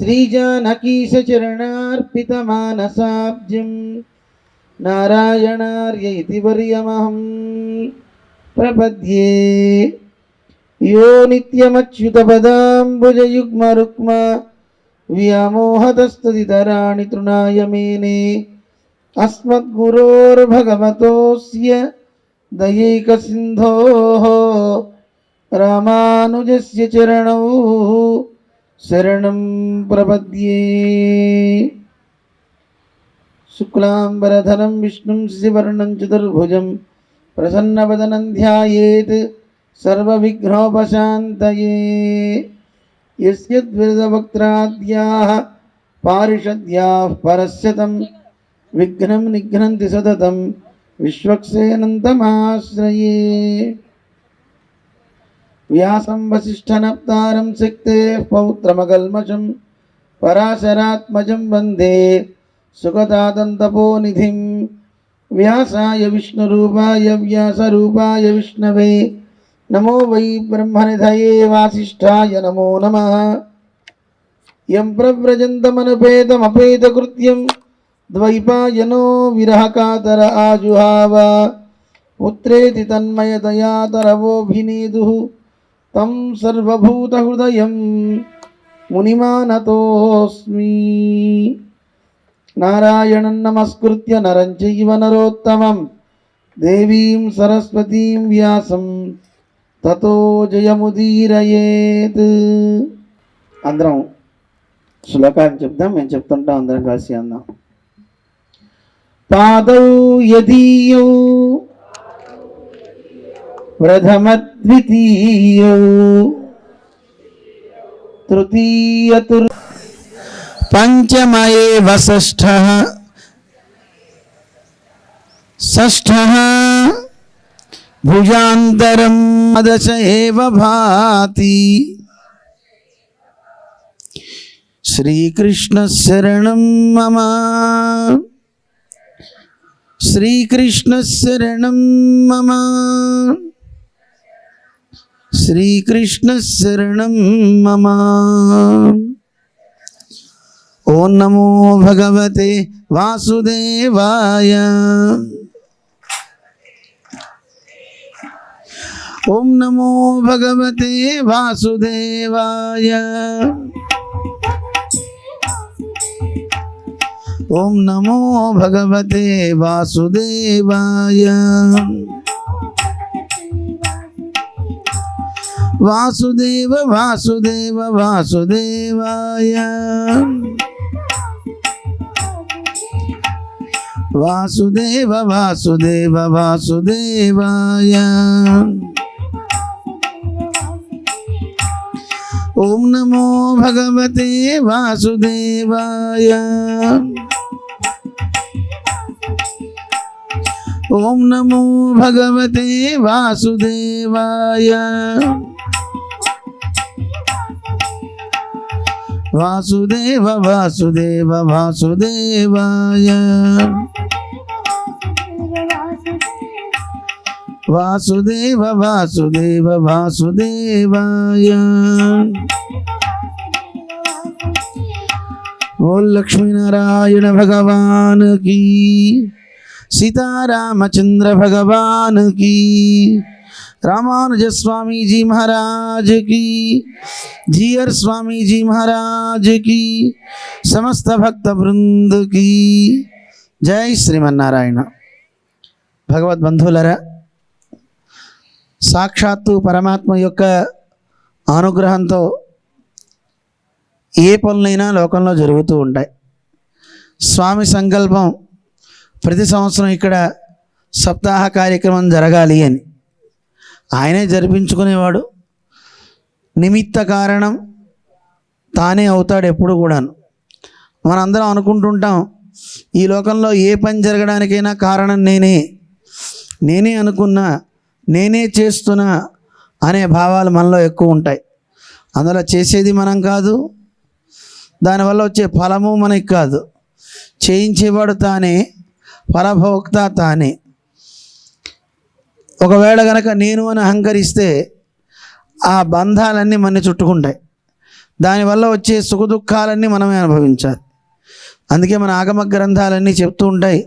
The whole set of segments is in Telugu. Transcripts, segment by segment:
श्रीजानकीशचरणार्पितमानसाब्जं नारायणार्य इति वर्यमहं प्रपद्ये। यो नित्यमच्युतपदाम्बुजयुग्मरुक्म व्यामोहतस्तदितराणि तृणाय मेने। अस्मद्गुरोर्भगवतोऽस्य दयैकसिन्धोः रामानुजस्य चरणौ शरणं प्रपद्ये। शुक्लाम्बरधरं विष्णुं शशिवर्णं चतुर्भुजं प्रसन्नवदनं ध्यायेत् सर्वविघ्नोपशान्तये। यस्य द्विरदवक्त्राद्याः पारिषद्याः परस्यतं विघ्नं निघ्नन्ति सततं विश्वक्सेनन्तमाश्रये। व्यासं वसिष्ठनप्तारं शक्तेः पौत्रमकल्मषं पराशरात्मजं वन्दे सुखदादन्तपोनिधिं। व्यासाय विष्णुरूपाय व्यासरूपाय विष्णवे नमो वै ब्रह्मनिधये वासिष्ठाय नमो नमः। यं प्रव्रजन्तमनुपेतमपेतकृत्यं द्वैपायनो विरहकातर आजुहाव। पुत्रेति तन्मयतया तरवोऽभिनेदुः तं सर्वभूतहृदयं मुनिमानतोऽस्मि। नारायणं नमस्कृत्य नरं चैव नरोत्तमं देवीं सरस्वतीं व्यासं ततो जयमुदीरयेत्। అందరం శ్లోకాన్ని చెప్దాం, మేము చెప్తుంటాం, అందరం కలిసి అందాం. పాదౌ యదీయౌ ప్రథమద్వితీయౌ తృతీయతుర్ పంచమయేవ షష్ఠః షష్ఠః భుజాంతరం దశ ఏవ భాతి. శ్రీకృష్ణ శరణం మమ, శ్రీకృష్ణ శరణం మమ, శ్రీకృష్ణ శరణం మమ. ఓం నమో భగవతే వాసుదేవాయ. ఓం నమో భగవతే వాసుదేవాయ. ఓం నమో భగవతే వాసుదేవాయ. వాసుదేవ వాసుదేవ వాసుదేవాయ. వాసుదేవ వాసుదేవ వాసుదేవాయ. ఓం నమో భగవతే వాసుదేవాయ. ఓం నమో భగవతే వాసుదేవాయ. వాసుదేవ వాసుదేవ వాసుదేవాయ. వాసుదేవ వాసుదేవ వాసుదేవాయ. ఓం లక్ష్మీనారాయణ భగవాన్ కీ, सीतारामचंद्र भगवान की, रामानुज स्वामी जी महाराज की, जीयर स्वामी जी महाराज की, समस्त भक्त वृंद की जय श्रीमन्नारायण. भगवद बंधुलरा, साक्षाత్తు పరమాత్మ యొక్క అనుగ్రహంతో ఏ పనులైనా లోకంలో జరుగుతూ ఉంటాయి. స్వామి సంకల్పం ప్రతి సంవత్సరం ఇక్కడ సప్తాహ కార్యక్రమం జరగాలి అని ఆయనే జరిపించుకునేవాడు. నిమిత్త కారణం తానే అవుతాడు ఎప్పుడు కూడాను. మనందరం అనుకుంటుంటాం ఈ లోకంలో ఏ పని జరగడానికైనా కారణం నేనే అనుకున్నా, నేనే చేస్తున్నా అనే భావాలు మనలో ఎక్కువ ఉంటాయి. అందులో చేసేది మనం కాదు, దానివల్ల వచ్చే ఫలము మనకి కాదు. చేయించేవాడు తానే, ఫలభోక్త తానే. ఒకవేళ గనక నేను అని అహంకరిస్తే ఆ బంధాలన్నీ మన చుట్టుకుంటాయి. దానివల్ల వచ్చే సుఖదుఖాలన్నీ మనమే అనుభవించాలి. అందుకే మన ఆగమ గ్రంథాలన్నీ చెప్తూ ఉంటాయి,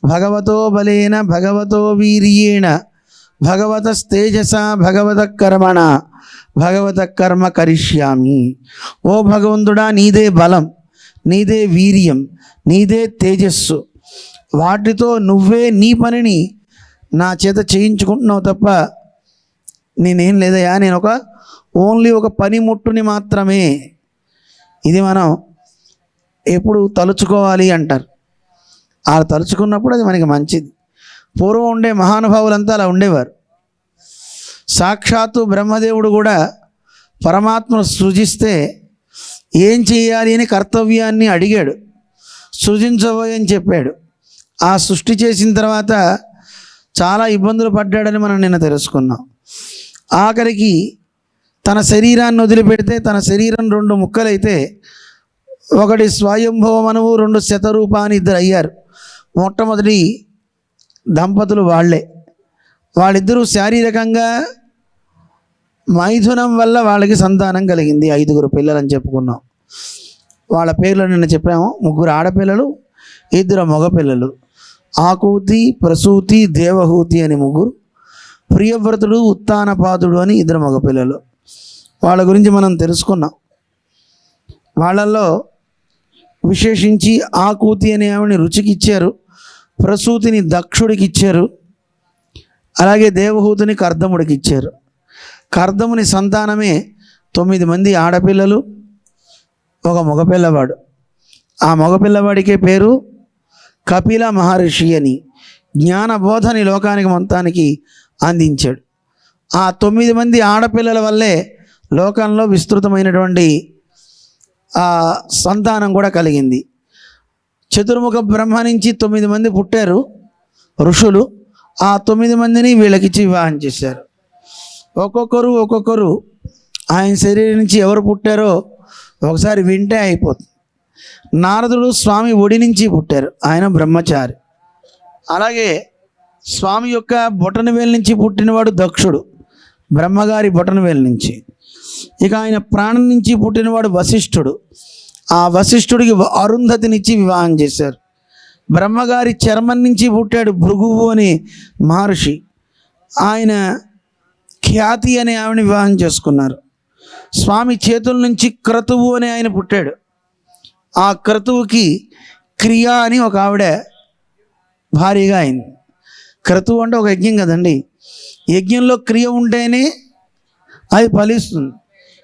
భగవతో బలేన భగవతో వీర్యేణ భగవత తేజస భగవత కర్మణ భగవత కర్మ కరిష్యామి. ఓ భగవంతుడా, నీదే బలం, నీదే వీర్యం, నీదే తేజస్సు, వాటితో నువ్వే నీ పనిని నా చేత చేయించుకుంటున్నావు తప్ప నేనేం లేదయా, నేను ఓన్లీ ఒక పనిముట్టుని మాత్రమే. ఇది మనం ఎప్పుడు తలుచుకోవాలి అంటారు. అలా తలుచుకున్నప్పుడు అది మనకి మంచిది. పూర్వం ఉండే మహానుభావులంతా అలా ఉండేవారు. సాక్షాత్తు బ్రహ్మదేవుడు కూడా పరమాత్మను సృజిస్తే ఏం చేయాలి అని కర్తవ్యాన్ని అడిగాడు, సృజించబోయని చెప్పాడు. ఆ సృష్టి చేసిన తర్వాత చాలా ఇబ్బందులు పడ్డాడని మనం నిన్న తెలుసుకున్నాం. ఆఖరికి తన శరీరాన్ని వదిలిపెడితే తన శరీరం 2 ముక్కలైతే ఒకటి స్వయంభవ మనువు, 2 శతరూప అని 2 అయ్యారు. మొట్టమొదటి దంపతులు వాళ్ళిద్దరూ శారీరకంగా మైథునం వల్ల వాళ్ళకి సంతానం కలిగింది. 5 పిల్లలని చెప్పుకున్నాం. వాళ్ళ పేర్లు నిన్న చెప్పాము. 3 ఆడపిల్లలు, 2 మగపిల్లలు. ఆకూతి, ప్రసూతి, దేవహూతి అని 3, ప్రియవ్రతుడు, ఉత్తానపాదుడు అని 2 మగపిల్లలు. వాళ్ళ గురించి మనం తెలుసుకున్నాం. వాళ్ళల్లో విశేషించి ఆకూతి అనే ఆవిడని రుచికి ఇచ్చారు, ప్రసూతిని దక్షుడికి ఇచ్చారు, అలాగే దేవహూతిని కర్దముడికి ఇచ్చారు. కర్దముని సంతానమే 9 మంది ఆడపిల్లలు, 1 మగపిల్లవాడు. ఆ మగపిల్లవాడికే పేరు కపిల మహర్షి అని. జ్ఞానబోధని లోకానికి మొత్తానికి అందించాడు. ఆ 9 మంది ఆడపిల్లల వల్లే లోకంలో విస్తృతమైనటువంటి సంతానం కూడా కలిగింది. చతుర్ముఖ బ్రహ్మ నుంచి 9 మంది పుట్టారు ఋషులు. ఆ 9 మందిని వీళ్ళకిచ్చి వివాహం చేశారు. ఒక్కొక్కరు ఆయన శరీరం నుంచి ఎవరు పుట్టారో ఒకసారి వింటే అయిపోతుంది. నారదుడు స్వామి ఒడి నుంచి పుట్టారు, ఆయన బ్రహ్మచారి. అలాగే స్వామి యొక్క బొటనవేలు నుంచి పుట్టినవాడు దక్షుడు, బ్రహ్మగారి బొటనవేలు నుంచి. ఇక ఆయన ప్రాణం నుంచి పుట్టినవాడు వశిష్ఠుడు. ఆ వశిష్ఠుడికి అరుంధతినిచ్చి వివాహం చేశారు. బ్రహ్మగారి చర్మం నుంచి పుట్టాడు భృగువు అని మహర్షి. ఆయన ఖ్యాతి అనే ఆవిడని వివాహం చేసుకున్నారు. స్వామి చేతుల నుంచి క్రతువు అని ఆయన పుట్టాడు. ఆ క్రతువుకి క్రియ అని ఒక ఆవిడ భారీగా అయింది. క్రతువు అంటే ఒక యజ్ఞం కదండి. యజ్ఞంలో క్రియ ఉంటేనే అది ఫలిస్తుంది.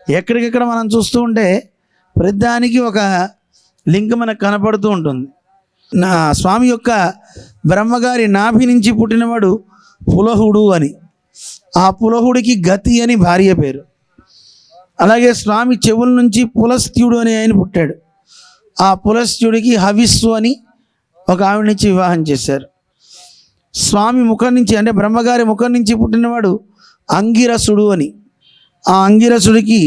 ఎక్కడికెక్కడ మనం చూస్తూ ఉంటే ప్రతిదానికి ఒక లింక్ మనకు కనపడుతూ ఉంటుంది. నా స్వామి యొక్క బ్రహ్మగారి నాభి నుంచి పుట్టినవాడు పులహుడు అని. ఆ పులహుడికి గతి అని భార్య పేరు. అలాగే స్వామి చెవుల నుంచి పులస్త్యుడు అని ఆయన పుట్టాడు. ఆ పులస్త్యుడికి హవిస్సు అని ఒక ఆవిడ నుంచి వివాహం చేశారు. స్వామి ముఖం నుంచి అంటే బ్రహ్మగారి ముఖం నుంచి పుట్టినవాడు అంగిరసుడు అని. ఆ అంగిరసుడికి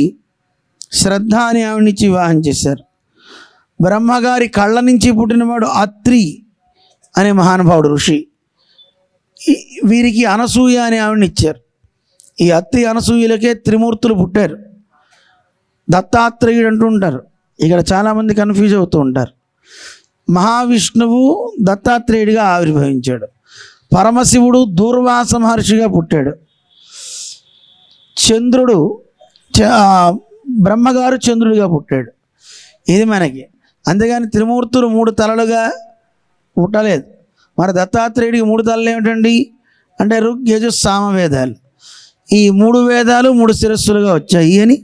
శ్రద్ధ అని ఆవిడ నుంచి వివాహం చేశారు. బ్రహ్మగారి కళ్ళ నుంచి పుట్టినవాడు అత్రి అనే మహానుభావుడు ఋషి. వీరికి అనసూయ అనే ఆవిడని ఇచ్చారు. ఈ అత్రి అనసూయలకే త్రిమూర్తులు పుట్టారు. దత్తాత్రేయుడు అంటూ ఉంటారు. ఇక్కడ చాలామంది కన్ఫ్యూజ్ అవుతూ ఉంటారు. మహావిష్ణువు దత్తాత్రేయుడిగా ఆవిర్భవించాడు. పరమశివుడు దూర్వాస మహర్షిగా పుట్టాడు. చంద్రుడు బ్రహ్మగారు చంద్రుడిగా పుట్టాడు. ఇది మనకి. అంతేగాని త్రిమూర్తులు 3 తలలుగా పుట్టలేదు. మరి దత్తాత్రేయుడికి 3 తలలు ఏమిటండి అంటే ఋగ్ యజు సామవేదాలు. ఈ 3 వేదాలు 3 శిరస్సులుగా వచ్చాయి అని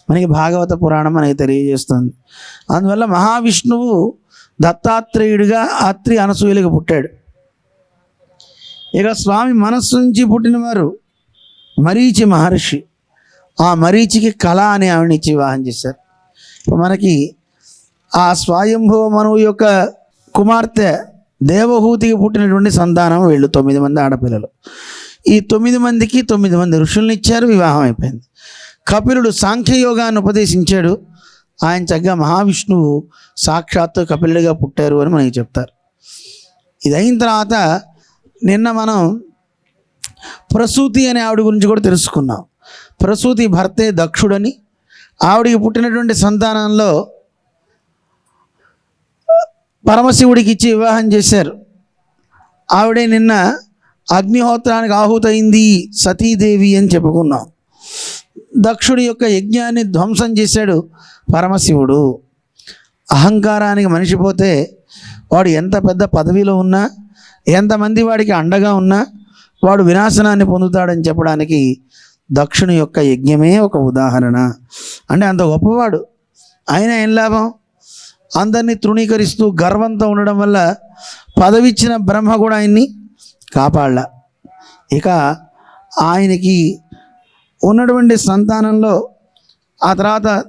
మనకి భాగవత పురాణం మనకి తెలియజేస్తుంది. అందువల్ల మహావిష్ణువు దత్తాత్రేయుడిగా అత్రి అనసూయలుగా పుట్టాడు. ఇక స్వామి మనస్సు నుంచి పుట్టినవారు మరీచి మహర్షి. ఆ మరీచికి కళ అనే ఆవిడని ఇచ్చి వివాహం చేశారు. ఇప్పుడు మనకి ఆ స్వయంభవ మనువు యొక్క కుమార్తె దేవహూతికి పుట్టినటువంటి సంతానం వీళ్ళు 9 మంది ఆడపిల్లలు. ఈ 9 మందికి 9 మంది ఋషుల్ని ఇచ్చారు. వివాహం అయిపోయింది. కపిలుడు సాంఖ్యయోగాన్ని ఉపదేశించాడు. ఆయన చక్కగా మహావిష్ణువు సాక్షాత్తు కపిలుడిగా పుట్టారు అని మనకి చెప్తారు. ఇది అయిన తర్వాత నిన్న మనం ప్రసూతి అనే ఆవిడ గురించి కూడా తెలుసుకున్నాం. ప్రసూతి భర్తే దక్షుడని, ఆవిడికి పుట్టినటువంటి సంతానంలో పరమశివుడికి ఇచ్చి వివాహం చేశారు. ఆవిడే నిన్న అగ్నిహోత్రానికి ఆహుతైంది సతీదేవి అని చెప్పుకున్నాం. దక్షుడి యొక్క యజ్ఞాన్ని ధ్వంసం చేశాడు పరమశివుడు. అహంకారానికి మనిషి పోతే వాడు ఎంత పెద్ద పదవిలో ఉన్నా, ఎంతమంది వాడికి అండగా ఉన్నా వాడు వినాశనాన్ని పొందుతాడని చెప్పడానికి దక్షుని యొక్క యజ్ఞమే ఒక ఉదాహరణ. అంటే అంత గొప్పవాడు, ఆయన ఏం లాభం? అందరినీ తృణీకరిస్తూ గర్వంతో ఉండడం వల్ల పదవిచ్చిన బ్రహ్మ కూడా ఆయన్ని కాపాడలా. ఇక ఆయనకి ఉన్నటువంటి సంతానంలో ఆ తర్వాత